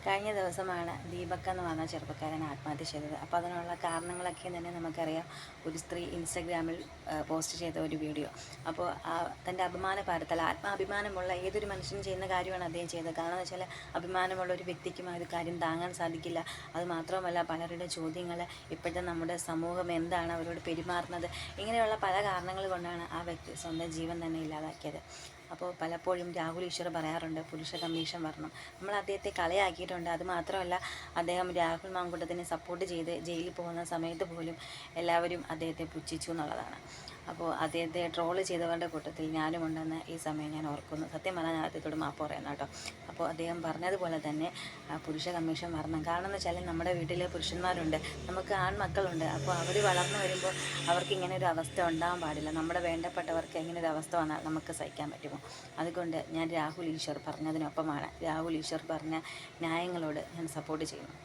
കഴിഞ്ഞ ദിവസമാണ് ദീപക് എന്ന് പറഞ്ഞ ചെറുപ്പക്കാരൻ ആത്മഹത്യ ചെയ്തത്. അപ്പോൾ അതിനുള്ള കാരണങ്ങളൊക്കെ തന്നെ നമുക്കറിയാം. ഒരു സ്ത്രീ ഇൻസ്റ്റഗ്രാമിൽ പോസ്റ്റ് ചെയ്ത ഒരു വീഡിയോ. അപ്പോൾ തൻ്റെ അഭിമാന ഭാരത്തിൽ ആത്മാഭിമാനമുള്ള ഏതൊരു മനുഷ്യനും ചെയ്യുന്ന കാര്യമാണ് അദ്ദേഹം ചെയ്തത്. കാരണം എന്ന് വെച്ചാൽ അഭിമാനമുള്ള ഒരു വ്യക്തിക്കും ആ ഒരു കാര്യം താങ്ങാൻ സാധിക്കില്ല. അതുമാത്രമല്ല, പലരുടെ ചോദ്യങ്ങൾ, ഇപ്പോഴത്തെ നമ്മുടെ സമൂഹം എന്താണ് അവരോട് പെരുമാറുന്നത്, ഇങ്ങനെയുള്ള പല കാരണങ്ങൾ കൊണ്ടാണ് ആ വ്യക്തി സ്വന്തം ജീവൻ തന്നെ ഇല്ലാതാക്കിയത്. അപ്പോൾ പലപ്പോഴും രാഹുൽ ഈശ്വർ പറയാറുണ്ട് പുരുഷ കമ്മീഷൻ വരണം. നമ്മൾ അദ്ദേഹത്തെ കളയാക്കിയിട്ടുണ്ട്. അതുമാത്രമല്ല, അദ്ദേഹം രാഹുൽ മാങ്കൂട്ടത്തിനെ സപ്പോർട്ട് ചെയ്ത് ജയിലിൽ പോകുന്ന സമയത്ത് പോലും എല്ലാവരും അദ്ദേഹത്തെ പുച്ഛിച്ചു എന്നുള്ളതാണ്. അപ്പോൾ അദ്ദേഹത്തെ ട്രോള് ചെയ്തവരുടെ കൂട്ടത്തിൽ ഞാനും ഉണ്ടെന്ന് ഈ സമയം ഞാൻ ഓർക്കുന്നു. സത്യം പറഞ്ഞാൽ ഞാൻ അദ്ദേഹത്തോട് മാപ്പ് പറയുന്നു കേട്ടോ. അപ്പോൾ അദ്ദേഹം പറഞ്ഞതുപോലെ തന്നെ പുരുഷ കമ്മീഷൻ വരണം. കാരണം എന്ന് വെച്ചാൽ നമ്മുടെ വീട്ടിൽ പുരുഷന്മാരുണ്ട്, നമുക്ക് ആൺമക്കളുണ്ട്. അപ്പോൾ അവർ വളർന്നു വരുമ്പോൾ അവർക്ക് ഇങ്ങനെ ഒരു അവസ്ഥ ഉണ്ടാകാൻ പാടില്ല. നമ്മുടെ വേണ്ടപ്പെട്ടവർക്ക് ഇങ്ങനെ ഒരു അവസ്ഥ വന്നാൽ നമുക്ക് സഹിക്കാൻ പറ്റുമോ? അതുകൊണ്ട് ഞാൻ രാഹുൽ ഈശ്വർ പറഞ്ഞതിനൊപ്പമാണ്. രാഹുൽ ഈശ്വർ പറഞ്ഞ ന്യായങ്ങളോട് ഞാൻ സപ്പോർട്ട് ചെയ്യുന്നു.